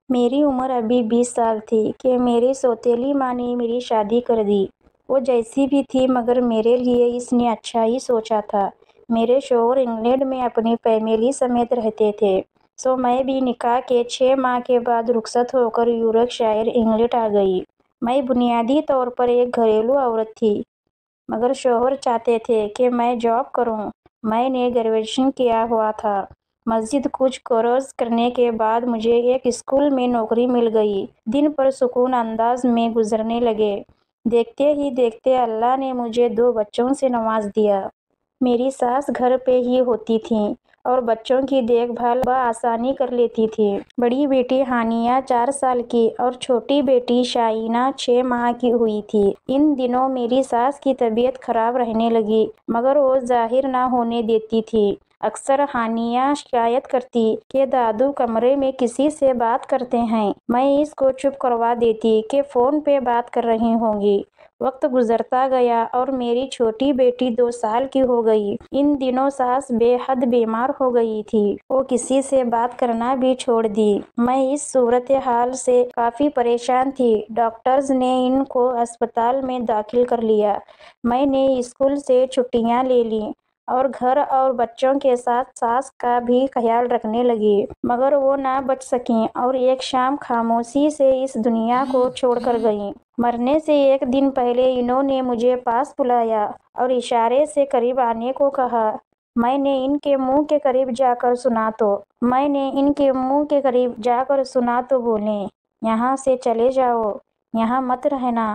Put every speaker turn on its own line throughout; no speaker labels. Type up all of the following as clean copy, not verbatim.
میری عمر ابھی 20 سال تھی کہ میری سوتیلی ماں نے میری شادی کر دی۔ وہ جیسی بھی تھی مگر میرے لیے اس نے اچھا ہی سوچا تھا۔ میرے شوہر انگلینڈ میں اپنی فیملی سمیت رہتے تھے، سو میں بھی نکاح کے 6 ماہ کے بعد رخصت ہو کر یورکشائر انگلینڈ آ گئی۔ میں بنیادی طور پر ایک گھریلو عورت تھی، مگر شوہر چاہتے تھے کہ میں جاب کروں۔ میں نے گریجویشن کیا ہوا تھا۔ مزید کچھ کورس کرنے کے بعد مجھے ایک اسکول میں نوکری مل گئی۔ دن پرسکون انداز میں گزرنے لگے۔ دیکھتے ہی دیکھتے اللہ نے مجھے 2 بچوں سے نواز دیا۔ میری ساس گھر پہ ہی ہوتی تھیں اور بچوں کی دیکھ بھال بآسانی کر لیتی تھیں۔ بڑی بیٹی ہانیہ 4 سال کی اور چھوٹی بیٹی شائنہ 6 ماہ کی ہوئی تھی۔ ان دنوں میری ساس کی طبیعت خراب رہنے لگی مگر وہ ظاہر نہ ہونے دیتی تھی۔ اکثر ہانیہ شکایت کرتی کہ دادو کمرے میں کسی سے بات کرتے ہیں۔ میں اس کو چپ کروا دیتی کہ فون پہ بات کر رہی ہوں گی۔ وقت گزرتا گیا اور میری چھوٹی بیٹی 2 سال کی ہو گئی۔ ان دنوں ساس بے حد بیمار ہو گئی تھی۔ وہ کسی سے بات کرنا بھی چھوڑ دی۔ میں اس صورتحال سے کافی پریشان تھی۔ ڈاکٹرز نے ان کو اسپتال میں داخل کر لیا۔ میں نے اسکول سے چھٹیاں لے لیں اور گھر اور بچوں کے ساتھ ساس کا بھی خیال رکھنے لگی، مگر وہ نہ بچ سکیں اور ایک شام خاموشی سے اس دنیا کو چھوڑ کر گئیں۔ مرنے سے ایک دن پہلے انہوں نے مجھے پاس بلایا اور اشارے سے قریب آنے کو کہا۔ میں نے ان کے منہ کے قریب جا کر سنا تو بولیں، یہاں سے چلے جاؤ، یہاں مت رہنا۔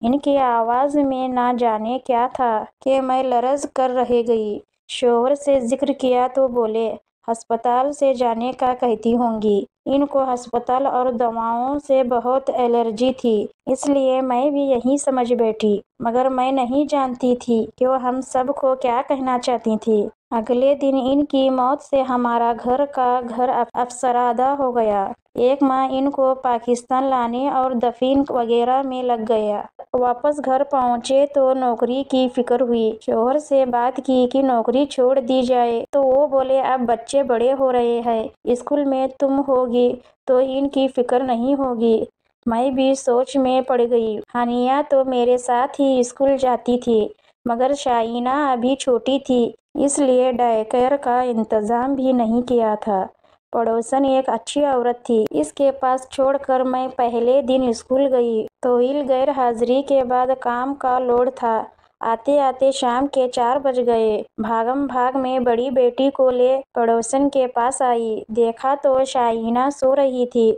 ان کی آواز میں نہ جانے کیا تھا کہ میں لرز کر رہ گئی۔ شوہر سے ذکر کیا تو بولے، ہسپتال سے جانے کا کہتی ہوں گی۔ ان کو ہسپتال اور دواؤں سے بہت الرجی تھی، اس لیے میں بھی یہی سمجھ بیٹھی، مگر میں نہیں جانتی تھی کہ وہ ہم سب کو کیا کہنا چاہتی تھی۔ اگلے دن ان کی موت سے ہمارا گھر کا گھر افسردہ ہو گیا۔ 1 ماہ ان کو پاکستان لانے اور دفن وغیرہ میں لگ گیا۔ واپس گھر پہنچے تو نوکری کی فکر ہوئی۔ شوہر سے بات کی کہ نوکری چھوڑ دی جائے تو وہ بولے اب بچے بڑے ہو رہے ہیں، اسکول میں تم ہوگی تو ان کی فکر نہیں ہوگی۔ میں بھی سوچ میں پڑ گئی۔ ہانیہ تو میرے ساتھ ہی اسکول جاتی تھی مگر شائنہ ابھی چھوٹی تھی، اس لیے ڈے کیئر کا انتظام بھی نہیں کیا تھا۔ پڑوسن ایک اچھی عورت تھی، اس کے پاس چھوڑ کر میں پہلے دن اسکول گئی۔ طویل غیر حاضری کے بعد کام کا لوڈ تھا۔ آتے آتے شام کے 4 بج گئے۔ بھاگم بھاگ میں بڑی بیٹی کو لے پڑوسن کے پاس آئی، دیکھا تو شائنہ سو رہی تھی۔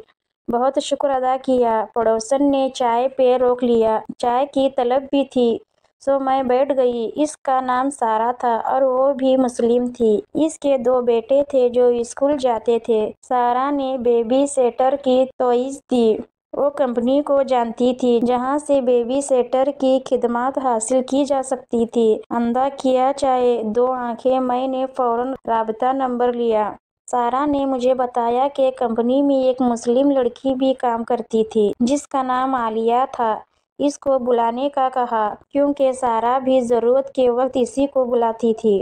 بہت شکر ادا کیا، پڑوسن نے چائے پہ روک لیا۔ چائے کی طلب بھی تھی، سو میں بیٹھ گئی۔ اس کا نام سارہ تھا اور وہ بھی مسلم تھی۔ اس کے 2 بیٹے تھے جو اسکول جاتے تھے۔ سارہ نے بیبی سیٹر کی تجویز دی۔ وہ کمپنی کو جانتی تھی جہاں سے بیبی سیٹر کی خدمات حاصل کی جا سکتی تھی۔ اندھا کیا چائے 2 آنکھیں، میں نے فوراً رابطہ نمبر لیا۔ سارہ نے مجھے بتایا کہ کمپنی میں ایک مسلم لڑکی بھی کام کرتی تھی جس کا نام عالیہ تھا۔ اس کو بلانے کا کہا کیونکہ سارہ بھی ضرورت کے وقت اسی کو بلاتی تھی۔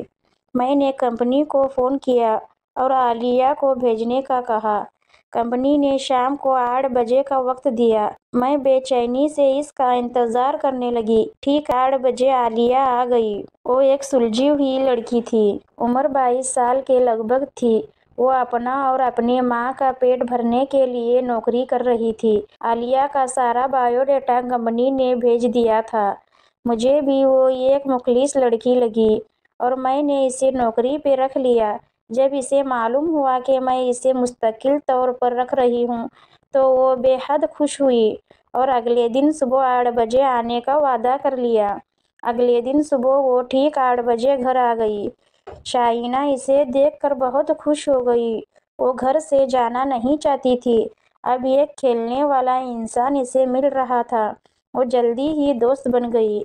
میں نے کمپنی کو فون کیا اور عالیہ کو بھیجنے کا کہا۔ کمپنی نے شام کو 8 بجے کا وقت دیا۔ میں بے چینی سے اس کا انتظار کرنے لگی۔ ٹھیک 8 بجے عالیہ آ گئی۔ وہ ایک سلجھی ہوئی لڑکی تھی، عمر 22 سال کے لگ بھگ تھی۔ وہ اپنا اور اپنی ماں کا پیٹ بھرنے کے لیے نوکری کر رہی تھی۔ عالیہ کا سارا بایو ڈیٹا کمپنی نے بھیج دیا تھا۔ مجھے بھی وہ ایک مخلص لڑکی لگی اور میں نے اسے نوکری پہ رکھ لیا۔ جب اسے معلوم ہوا کہ میں اسے مستقل طور پر رکھ رہی ہوں تو وہ بے حد خوش ہوئی اور اگلے دن صبح 8 بجے آنے کا وعدہ کر لیا۔ اگلے دن صبح وہ ٹھیک 8 بجے گھر آ گئی۔ شائنہ اسے دیکھ کر بہت خوش ہو گئی۔ وہ گھر سے جانا نہیں چاہتی تھی۔ اب ایک کھیلنے والا انسان اسے مل رہا تھا۔ وہ جلدی ہی دوست بن گئی۔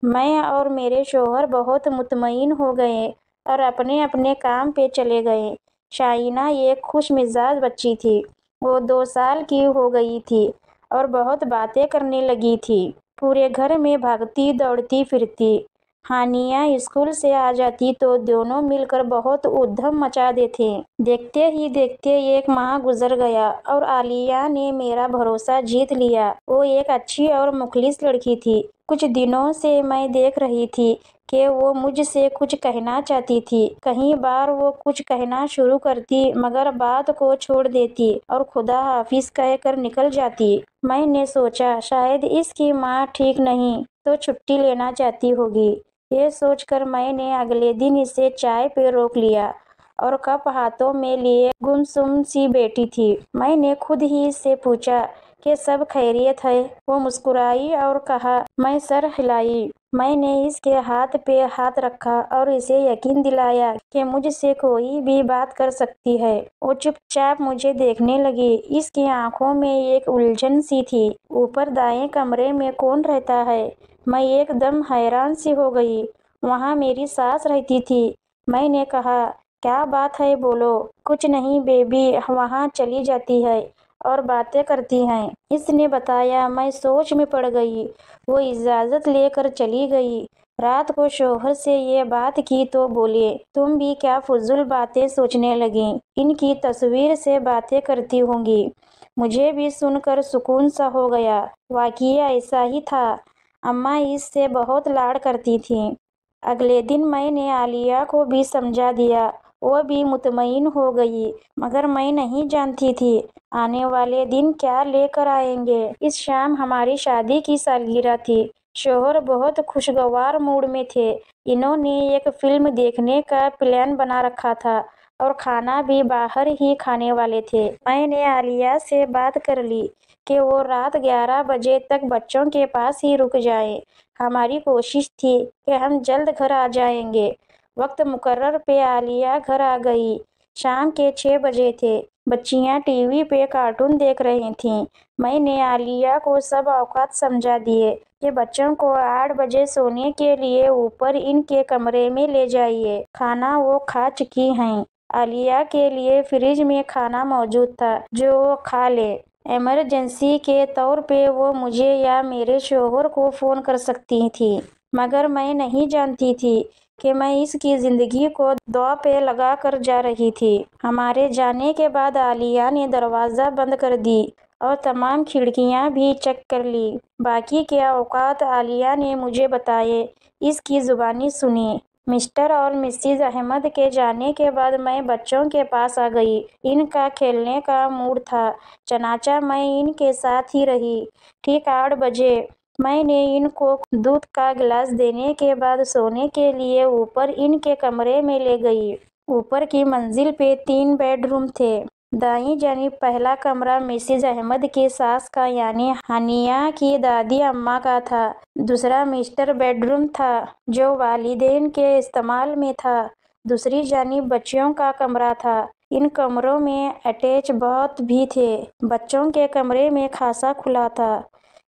میں اور میرے شوہر بہت مطمئن ہو گئے اور اپنے اپنے کام پہ چلے گئے۔ شائنہ ایک خوش مزاج بچی تھی۔ وہ 2 سال کی ہو گئی تھی اور بہت باتیں کرنے لگی تھی۔ پورے گھر میں بھاگتی دوڑتی پھرتی۔ हानिया स्कूल से आ जाती तो दोनों मिलकर बहुत उधम मचा देते। देखते ही देखते 1 माह गुजर गया और आलिया ने मेरा भरोसा जीत लिया। वो एक अच्छी और मुखलिस लड़की थी। कुछ दिनों से मैं देख रही थी कि वो मुझसे कुछ कहना चाहती थी। कई बार वो कुछ कहना शुरू करती मगर बात को छोड़ देती और खुदा हाफिज कहकर निकल जाती। मैंने सोचा शायद इसकी माँ ठीक नहीं तो छुट्टी लेना चाहती होगी। ये सोचकर मैंने अगले दिन इसे चाय पे रोक लिया और कप हाथों में लिए गुमसुम सी बैठी थी। मैंने खुद ही इससे पूछा कि सब खैरियत है। वो मुस्कुराई और कहा। मैं सर हिलाई। मैंने इसके हाथ पे हाथ रखा और इसे यकीन दिलाया कि मुझसे कोई भी बात कर सकती है। वो चुपचाप मुझे देखने लगी। इसकी आंखों में एक उलझन सी थी। ऊपर दाएं कमरे में कौन रहता है? मैं एकदम हैरान सी हो गई। वहाँ मेरी सास रहती थी। मैंने कहा, क्या बात है बोलो। कुछ नहीं बेबी वहाँ चली जाती है और बातें करती हैं। इसने बताया। मैं सोच में पड़ गई। वो इजाज़त लेकर चली गई। रात को शौहर से ये बात की तो बोले, तुम भी क्या फजूल बातें सोचने लगी। इनकी तस्वीर से बातें करती होंगी। मुझे भी सुनकर सुकून सा हो गया। वाकई ऐसा ही था। अम्मा इससे बहुत लाड करती थीं। अगले दिन मैंने आलिया को भी समझा दिया। वो भी मुतमईन हो गई। मगर मैं नहीं जानती थी आने वाले दिन क्या लेकर आएंगे। इस शाम हमारी शादी की सालगिरह थी। शौहर बहुत खुशगवार मूड में थे। इन्होंने एक फिल्म देखने का प्लान बना रखा था और खाना भी बाहर ही खाने वाले थे। मैंने आलिया से बात कर ली कि वो रात 11 बजे तक बच्चों के पास ही रुक जाए। हमारी कोशिश थी कि हम जल्द घर आ जाएंगे। वक्त मुकर्रर पे आलिया घर आ गई। शाम के 6 बजे थे। बच्चियां टीवी पे कार्टून देख रही थीं। मैंने आलिया को सब औकात समझा दिए कि बच्चों को 8 बजे सोने के लिए ऊपर इनके कमरे में ले जाइए। खाना वो खा चुकी हैं। आलिया के लिए फ्रिज में खाना मौजूद था जो वो खा ले। इमरजेंसी के तौर पे वो मुझे या मेरे शौहर को फ़ोन कर सकती थी। मगर मैं नहीं जानती थी कि मैं इसकी ज़िंदगी को दांव पे लगा कर जा रही थी। हमारे जाने के बाद आलिया ने दरवाज़ा बंद कर दी और तमाम खिड़कियां भी चेक कर ली। बाकी के औकात आलिया ने मुझे बताए। इसकी ज़ुबानी सुनी। मिस्टर और मिसेज अहमद के जाने के बाद मैं बच्चों के पास आ गई। इनका खेलने का मूड था। चनाचा मैं इनके साथ ही रही। ठीक 8 बजे मैंने इनको दूध का गिलास देने के बाद सोने के लिए ऊपर इनके कमरे में ले गई। ऊपर की मंजिल पे 3 बेडरूम थे। दाईं जानिब पहला कमरा मिसेज अहमद की सास का यानी हानिया की दादी अम्मा का था। दूसरा मिस्टर बेडरूम था जो वालिदैन के इस्तेमाल में था। दूसरी जानिब बच्चियों का कमरा था। इन कमरों में अटैच बाथ भी थे। बच्चों के कमरे में खासा खुला था।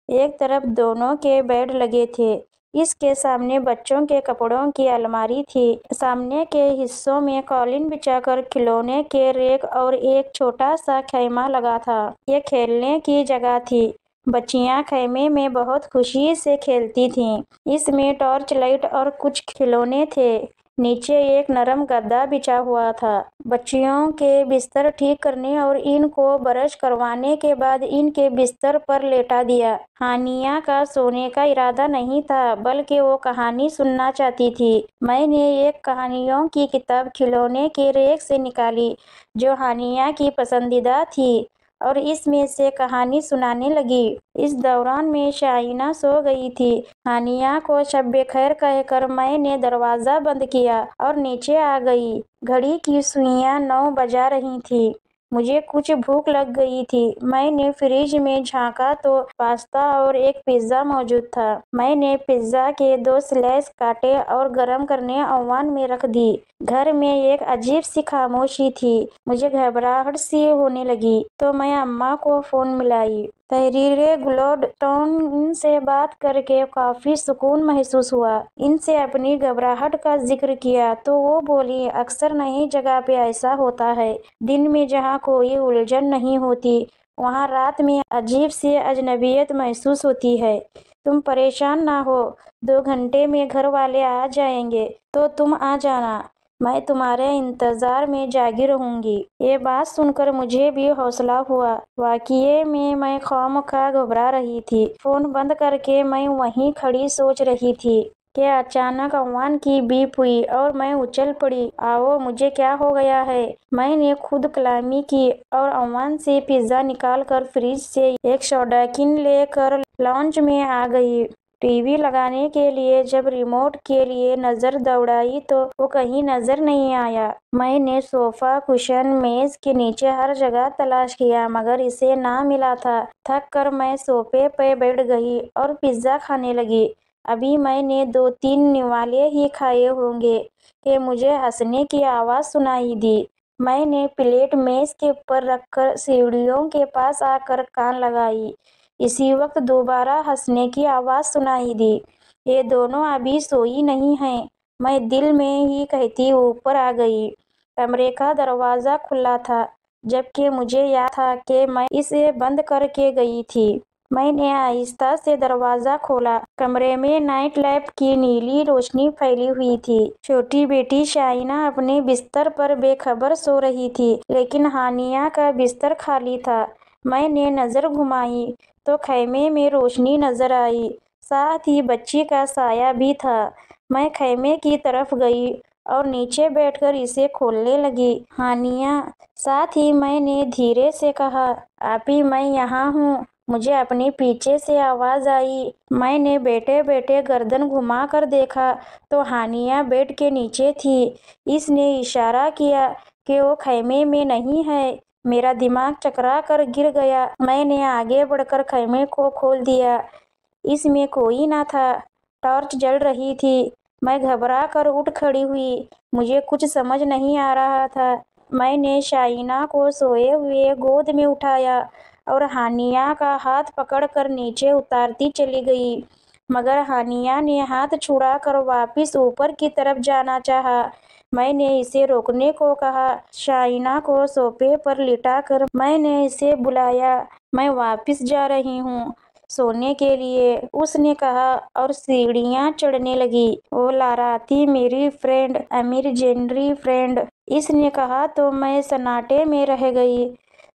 एक तरफ दोनों के बेड लगे थे। इसके सामने बच्चों के कपड़ों की अलमारी थी। सामने के हिस्सों में कालीन बिछाकर खिलौने के रैक और एक छोटा सा खैमा लगा था। ये खेलने की जगह थी। बच्चियां खैमे में बहुत खुशी से खेलती थीं। इसमें टॉर्च लाइट और कुछ खिलौने थे। नीचे एक नरम गद्दा बिछा हुआ था। बच्चियों के बिस्तर ठीक करने और इनको ब्रश करवाने के बाद इनके बिस्तर पर लेटा दिया। हानिया का सोने का इरादा नहीं था बल्कि वो कहानी सुनना चाहती थी। मैंने एक कहानियों की किताब खिलौने के रैक से निकाली जो हानिया की पसंदीदा थी और इसमें से कहानी सुनाने लगी। इस दौरान में शाइना सो गई थी। हानिया को शब खैर कहकर मैंने दरवाज़ा बंद किया और नीचे आ गई। घड़ी की सुइयां 9 बजा रही थी। मुझे कुछ भूख लग गई थी। मैंने फ्रिज में झांका तो पास्ता और एक पिज्ज़ा मौजूद था। मैंने पिज्ज़ा के 2 स्लाइस काटे और गरम करने ओवन में रख दी। घर में एक अजीब सी खामोशी थी। मुझे घबराहट सी होने लगी तो मैं अम्मा को फ़ोन मिलाई। तहरीरे गुलडस्टोन इनसे बात करके काफ़ी सुकून महसूस हुआ। इनसे अपनी घबराहट का जिक्र किया तो वो बोली, अक्सर नई जगह पे ऐसा होता है। दिन में जहाँ कोई उलझन नहीं होती वहाँ रात में अजीब सी अजनबियत महसूस होती है। तुम परेशान ना हो, 2 घंटे में घर वाले आ जाएंगे तो तुम आ जाना, मैं तुम्हारे इंतजार में जागी रहूंगी। ये बात सुनकर मुझे भी हौसला हुआ। वाकई में मैं खामखा घबरा रही थी। फोन बंद करके मैं वहीं खड़ी सोच रही थी कि अचानक अम्वान की बीप हुई और मैं उछल पड़ी। आओ, मुझे क्या हो गया है? मैंने खुद कलामी की और अम्वान से पिज्जा निकाल कर फ्रिज से एक सौडाकिन लेकर लॉन्च में आ गई। टीवी लगाने के लिए जब रिमोट के लिए नजर दौड़ाई तो वो कहीं नजर नहीं आया। मैंने सोफा, कुशन, मेज के नीचे हर जगह तलाश किया मगर इसे ना मिला था। थक कर मैं सोफे पे बैठ गई और पिज्जा खाने लगी। अभी मैंने 2-3 निवाले ही खाए होंगे कि मुझे हंसने की आवाज़ सुनाई दी। मैंने प्लेट मेज के ऊपर रखकर सीढ़ियों के पास आकर कान लगाई। इसी वक्त दोबारा हंसने की आवाज़ सुनाई दी। ये दोनों अभी सोई नहीं हैं, मैं दिल में ही कहती ऊपर आ गई। कमरे का दरवाज़ा खुला था, जबकि मुझे याद था कि मैं इसे बंद करके गई थी। मैंने आहिस्ता से दरवाज़ा खोला। कमरे में नाइट लैंप की नीली रोशनी फैली हुई थी। छोटी बेटी शाइना अपने बिस्तर पर बेखबर सो रही थी, लेकिन हानिया का बिस्तर खाली था। मैंने नज़र घुमाई तो खैमे में रोशनी नजर आई, साथ ही बच्ची का साया भी था। मैं खैमे की तरफ गई और नीचे बैठकर इसे खोलने लगी। हानिया, साथ ही मैंने धीरे से कहा, आपी, मैं यहाँ हूँ। मुझे अपने पीछे से आवाज़ आई। मैंने बैठे बैठे गर्दन घुमा कर देखा तो हानिया बेड के नीचे थी। इसने इशारा किया कि वो खैमे में नहीं है। मेरा दिमाग चकरा कर गिर गया। मैंने आगे बढ़कर खैमे को खोल दिया। इसमें कोई ना था। टॉर्च जल रही थी। मैं घबरा कर उठ खड़ी हुई। मुझे कुछ समझ नहीं आ रहा था। मैंने शाइना को सोए हुए गोद में उठाया और हानिया का हाथ पकड़कर नीचे उतारती चली गई, मगर हानिया ने हाथ छुड़ाकर वापस ऊपर की तरफ जाना चाहा। मैंने इसे रोकने को कहा। शाइना को सोफे पर लिटाकर मैंने इसे बुलाया। मैं वापस जा रही हूँ सोने के लिए, उसने कहा और सीढ़ियाँ चढ़ने लगी। ओ लाराती, मेरी फ्रेंड, इमेजिनरी फ्रेंड, इसने कहा तो मैं सन्नाटे में रह गई।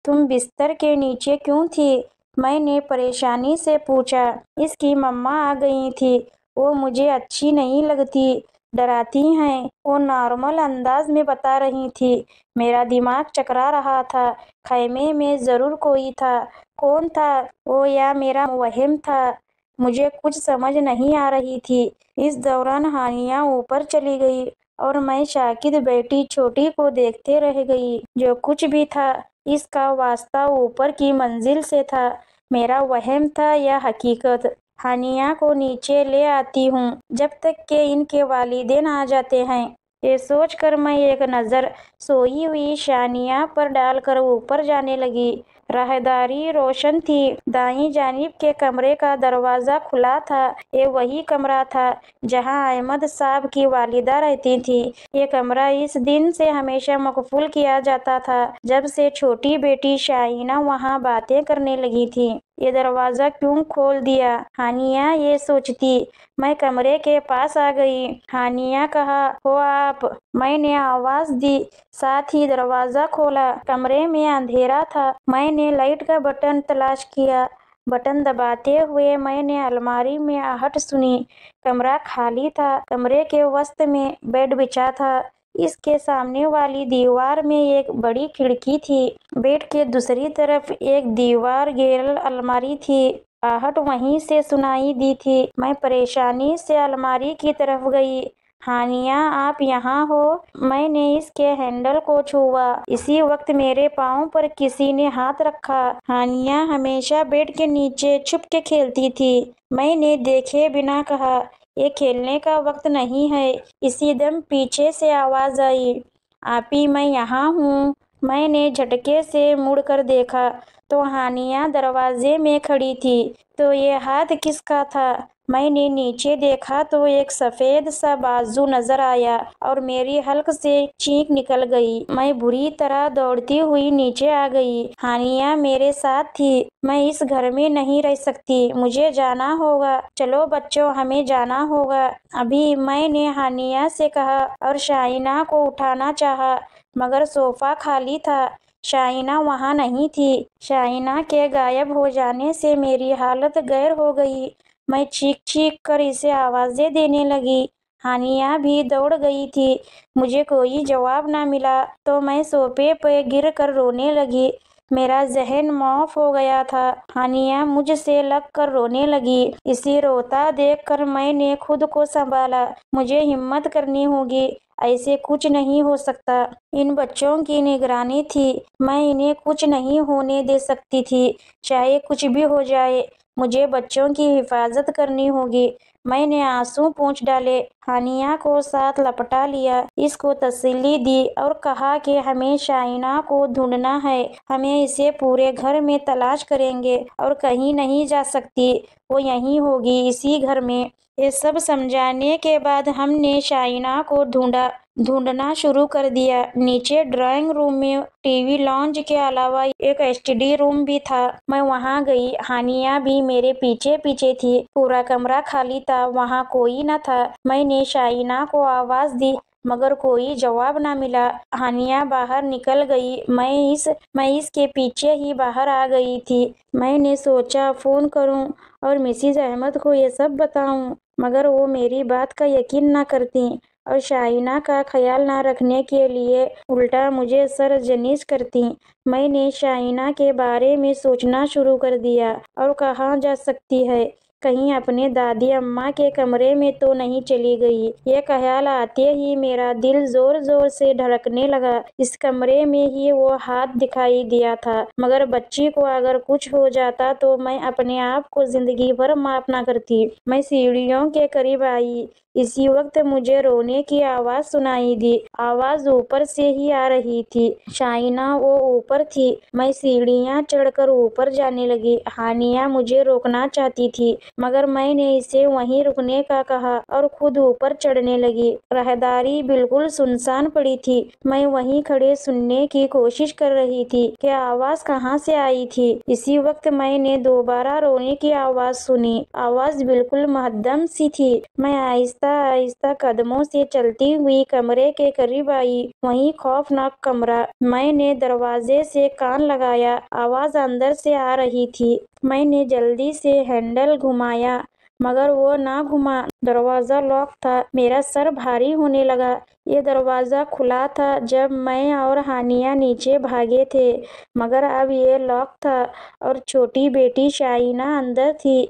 तुम बिस्तर के नीचे क्यों थी? मैंने परेशानी से पूछा। इसकी मम्मा आ गई थी। वो मुझे अच्छी नहीं लगती, डराती हैं, वो नॉर्मल अंदाज में बता रही थी। मेरा दिमाग चकरा रहा था। खैमे में ज़रूर कोई था। कौन था वो, या मेरा वहम था? मुझे कुछ समझ नहीं आ रही थी। इस दौरान हानिया ऊपर चली गई और मैं शाकिद बैठी छोटी को देखते रह गई। जो कुछ भी था, इसका वास्ता ऊपर की मंजिल से था। मेरा वहम था या हकीकत? हानिया को नीचे ले आती हूँ जब तक कि इनके वालिदैन आ जाते हैं। ये सोचकर मैं एक नज़र सोई हुई शानिया पर डालकर ऊपर जाने लगी। राहदारी रोशन थी। दाईं जानिब के कमरे का दरवाज़ा खुला था। ये वही कमरा था जहां अहमद साहब की वालिदा रहती थी। ये कमरा इस दिन से हमेशा मकफूल किया जाता था जब से छोटी बेटी शाइना वहां बातें करने लगी थी। ये दरवाज़ा क्यों खोल दिया? हानिया ये सोचती। मैं कमरे के पास आ गई। हानिया कहा, हो आप? मैंने आवाज़ दी, साथ ही दरवाज़ा खोला। कमरे में अंधेरा था। मैंने लाइट का बटन तलाश किया। बटन दबाते हुए मैंने अलमारी में आहट सुनी। कमरा खाली था। कमरे के वसत में बेड बिछा था। इसके सामने वाली दीवार में एक बड़ी खिड़की थी। बेड के दूसरी तरफ एक दीवार घेरल अलमारी थी। आहट वहीं से सुनाई दी थी। मैं परेशानी से अलमारी की तरफ गई। हानिया, आप यहाँ हो? मैंने इसके हैंडल को छुआ। इसी वक्त मेरे पाँव पर किसी ने हाथ रखा। हानिया हमेशा बेड के नीचे छुप के खेलती थी। मैंने देखे बिना कहा, ये खेलने का वक्त नहीं है। इसी दम पीछे से आवाज़ आई, आपी, मैं यहाँ हूँ। मैंने झटके से मुड़कर देखा तो हानिया दरवाजे में खड़ी थी। तो ये हाथ किसका था? मैंने नीचे देखा तो एक सफेद सा बाजू नजर आया और मेरी हल्क से चीख निकल गई। मैं बुरी तरह दौड़ती हुई नीचे आ गई। हानिया मेरे साथ थी। मैं इस घर में नहीं रह सकती, मुझे जाना होगा। चलो बच्चों, हमें जाना होगा अभी, मैंने हानिया से कहा और शाइना को उठाना चाहा, मगर सोफा खाली था। शाइना वहाँ नहीं थी। शाइना के गायब हो जाने से मेरी हालत गैर हो गई। मैं चीख चीख कर इसे आवाज़ें देने लगी। हानिया भी दौड़ गई थी। मुझे कोई जवाब ना मिला तो मैं सोफे पर गिर कर रोने लगी। मेरा जहन मौफ हो गया था। हानिया मुझसे लग कर रोने लगी। इसे रोता देखकर मैंने खुद को संभाला। मुझे हिम्मत करनी होगी, ऐसे कुछ नहीं हो सकता। इन बच्चों की निगरानी थी, मैं इन्हें कुछ नहीं होने दे सकती थी। चाहे कुछ भी हो जाए, मुझे बच्चों की हिफाजत करनी होगी। मैंने आंसू पोंछ डाले, हानिया को साथ लपटा लिया, इसको तसल्ली दी और कहा कि हमें शाइना को ढूंढना है। हमें इसे पूरे घर में तलाश करेंगे और कहीं नहीं जा सकती, वो यहीं होगी, इसी घर में। ये सब समझाने के बाद हमने शाइना को ढूंढना शुरू कर दिया। नीचे ड्राइंग रूम में टीवी लॉन्ज के अलावा एक स्टडी रूम भी था। मैं वहां गई। हानिया भी मेरे पीछे पीछे थी। पूरा कमरा खाली था, वहां कोई न था। मैंने शाइना को आवाज दी, मगर कोई जवाब न मिला। हानिया बाहर निकल गई। मैं इसके पीछे ही बाहर आ गई थी। मैंने सोचा फोन करूं और मिसिज अहमद को ये सब बताऊं, मगर वो मेरी बात का यकीन न करती और शाइना का ख्याल न रखने के लिए उल्टा मुझे सरजनीश करती। मैंने शाइना के बारे में सोचना शुरू कर दिया। और कहाँ जा सकती है? कहीं अपने दादी अम्मा के कमरे में तो नहीं चली गई? ये ख्याल आते ही मेरा दिल जोर जोर से धड़कने लगा। इस कमरे में ही वो हाथ दिखाई दिया था, मगर बच्ची को अगर कुछ हो जाता तो मैं अपने आप को जिंदगी भर माफ न करती। मैं सीढ़ियों के करीब आई। इसी वक्त मुझे रोने की आवाज सुनाई दी। आवाज ऊपर से ही आ रही थी। शाइना वो ऊपर थी। मैं सीढ़ियां चढ़कर ऊपर जाने लगी। हानिया मुझे रोकना चाहती थी, मगर मैंने इसे वहीं रुकने का कहा और खुद ऊपर चढ़ने लगी। राहदारी बिल्कुल सुनसान पड़ी थी। मैं वहीं खड़े सुनने की कोशिश कर रही थी कि आवाज कहाँ से आई थी। इसी वक्त मैंने दोबारा रोने की आवाज सुनी। आवाज बिल्कुल महद्दम सी थी। मैं आहिस्ता आहिस्ता कदमों से चलती हुई कमरे के करीब आई। वही खौफनाक कमरा। मैंने दरवाजे से कान लगाया। आवाज अंदर से आ रही थी। मैंने जल्दी से हैंडल घुमाया, मगर वो ना घुमा। दरवाजा लॉक था। मेरा सर भारी होने लगा। ये दरवाजा खुला था जब मैं और हानिया नीचे भागे थे, मगर अब ये लॉक था और छोटी बेटी शाइना अंदर थी।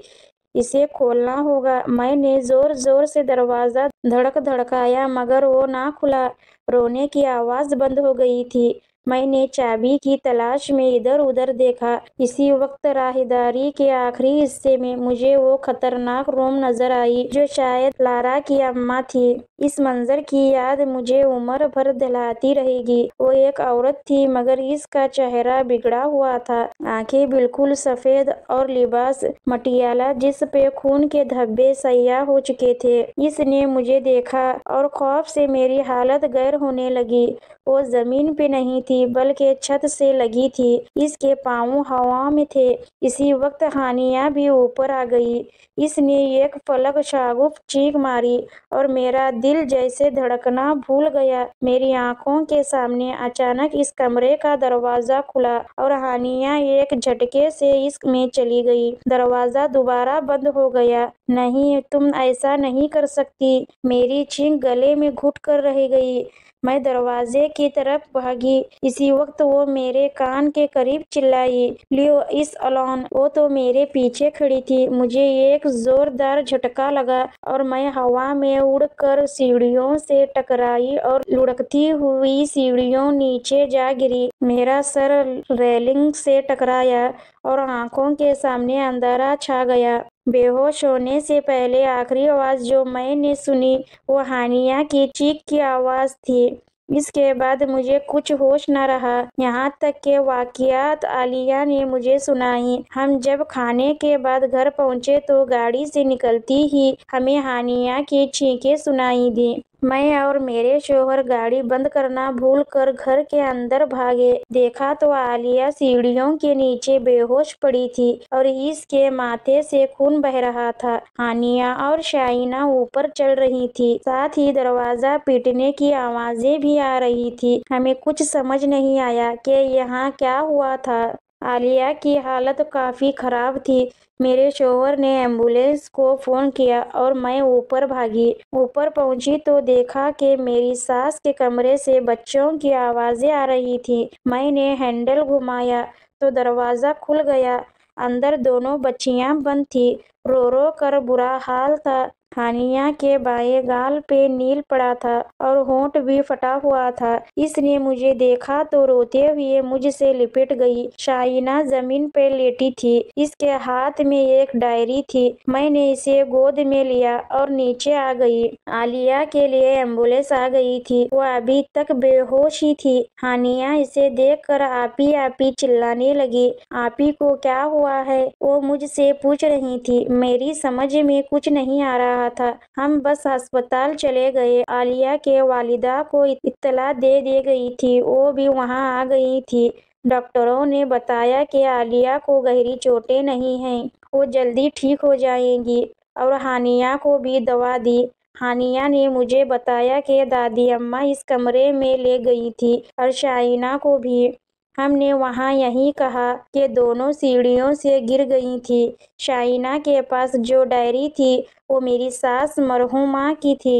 इसे खोलना होगा। मैंने जोर जोर से दरवाजा धड़काया, मगर वो ना खुला। रोने की आवाज बंद हो गई थी। मैंने चाबी की तलाश में इधर उधर देखा। इसी वक्त राहदारी के आखिरी हिस्से में मुझे वो खतरनाक रूम नजर आई जो शायद लारा की अम्मा थी। इस मंजर की याद मुझे उम्र भर दिलाती रहेगी। वो एक औरत थी, मगर इसका चेहरा बिगड़ा हुआ था। आंखें बिल्कुल सफेद और लिबास मटियाला जिस पे खून के धब्बे सयाह हो चुके थे। इसने मुझे देखा और खौफ से मेरी हालत गैर होने लगी। वो जमीन पे नहीं थी, बल्कि छत से लगी थी। इसके पाँव हवा में थे। इसी वक्त हानिया भी ऊपर आ गई। इसने एक पलक शागुफ चीख मारी और मेरा दिल जैसे धड़कना भूल गया। मेरी आंखों के सामने अचानक इस कमरे का दरवाजा खुला और हानिया एक झटके से इसमें चली गई। दरवाजा दोबारा बंद हो गया। नहीं, तुम ऐसा नहीं कर सकती। मेरी चीख गले में घुट कर रह गई। मैं दरवाजे की तरफ भागी। इसी वक्त वो मेरे कान के करीब चिल्लाई, लियो इस अलोन। वो तो मेरे पीछे खड़ी थी। मुझे एक जोरदार झटका लगा और मैं हवा में उड़कर सीढ़ियों से टकराई और लुढ़कती हुई सीढ़ियों नीचे जा गिरी। मेरा सर रेलिंग से टकराया और आंखों के सामने अंधेरा छा गया। बेहोश होने से पहले आखिरी आवाज जो मैंने सुनी वो हानिया की चीख की आवाज थी। اس کے بعد مجھے کچھ ہوش نہ رہا، یہاں تک کہ واقعات عالیہ نے مجھے سنائی۔ ہم جب کھانے کے بعد گھر پہنچے تو گاڑی سے نکلتی ہی ہمیں ہانیہ کی چیخیں سنائی دیں۔ میں اور میرے شوہر گاڑی بند کرنا بھول کر گھر کے اندر بھاگے۔ دیکھا تو عالیہ سیڑھیوں کے نیچے بے ہوش پڑی تھی اور اس کے ماتھے سے خون بہہ رہا تھا۔ ہانیہ اور شائنہ اوپر چڑھ رہی تھی، ساتھ ہی دروازہ پیٹنے کی آوازیں بھی آ رہی تھی۔ ہمیں کچھ سمجھ نہیں آیا کہ یہاں کیا ہوا تھا۔ عالیہ کی حالت کافی خراب تھی۔ میرے شوہر نے ایمبولینس کو فون کیا اور میں اوپر بھاگی۔ اوپر پہنچی تو دیکھا کہ میری ساس کے کمرے سے بچوں کی آوازیں آ رہی تھیں۔ میں نے ہینڈل گھمایا تو دروازہ کھل گیا۔ اندر دونوں بچیاں بند تھیں، رو رو کر برا حال تھا۔ ہانیہ کے بائیں گال پہ نیل پڑا تھا اور ہونٹ بھی پھٹا ہوا تھا۔ اس نے مجھے دیکھا تو روتے ہوئے مجھ سے لپٹ گئی۔ شائنہ زمین پہ لیٹی تھی، اس کے ہاتھ میں ایک ڈائری تھی۔ میں نے اسے گود میں لیا اور نیچے آ گئی۔ عالیہ کے لیے ایمبولینس آ گئی تھی، وہ ابھی تک بے ہوش ہی تھی۔ ہانیہ اسے دیکھ کر آپی آپی چلانے لگی۔ آپی کو کیا ہوا ہے؟ وہ مجھ سے پوچھ رہی تھی۔ میری سمجھ میں کچھ نہیں آ رہا تھا۔ ہم بس ہسپتال چلے گئے۔ عالیہ کے والدہ کو اطلاع دے دی گئی تھی، وہ بھی وہاں آ گئی تھی۔ ڈاکٹروں نے بتایا کہ عالیہ کو گہری چوٹیں نہیں ہیں، وہ جلدی ٹھیک ہو جائیں گی، اور ہانیہ کو بھی دوا دی۔ ہانیہ نے مجھے بتایا کہ دادی اماں اس کمرے میں لے گئی تھی اور شائنہ کو بھی۔ ہم نے وہاں یہی کہا کہ دونوں سیڑھیوں سے گر گئی تھیں۔ شائنہ کے پاس جو ڈائری تھی وہ میری ساس مرحومہ کی تھی۔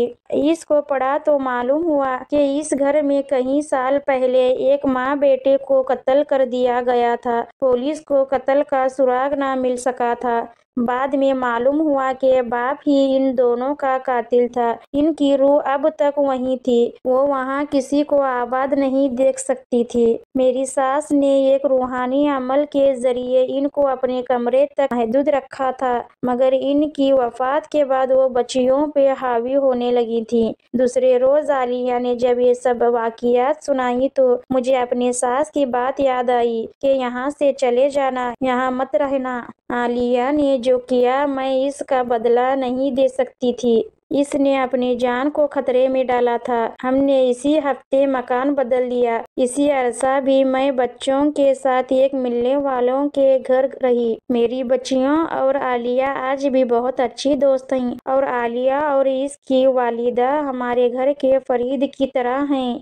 اس کو پڑھا تو معلوم ہوا کہ اس گھر میں کئی سال پہلے ایک ماں بیٹے کو قتل کر دیا گیا تھا۔ پولیس کو قتل کا سراغ نہ مل سکا تھا۔ بعد میں معلوم ہوا کہ باپ ہی ان دونوں کا قاتل تھا۔ ان کی روح اب تک وہیں تھی، وہ وہاں کسی کو آباد نہیں دیکھ سکتی تھی۔ میری ساس نے ایک روحانی عمل کے ذریعے ان کو اپنے کمرے تک محدود رکھا تھا، مگر ان کی وفات کے بعد وہ بچیوں پہ حاوی ہونے لگی تھیں۔ دوسرے روز عالیہ نے جب یہ سب واقعات سنائی تو مجھے اپنی ساس کی بات یاد آئی کہ یہاں سے چلے جانا، یہاں مت رہنا۔ عالیہ نے جو کیا میں اس کا بدلہ نہیں دے سکتی تھی۔ اس نے اپنی جان کو خطرے میں ڈالا تھا۔ ہم نے اسی ہفتے مکان بدل لیا۔ اسی عرصہ بھی میں بچوں کے ساتھ ایک ملنے والوں کے گھر رہی۔ میری بچیوں اور عالیہ آج بھی بہت اچھی دوست ہیں، اور عالیہ اور اس کی والدہ ہمارے گھر کے فرید کی طرح ہیں۔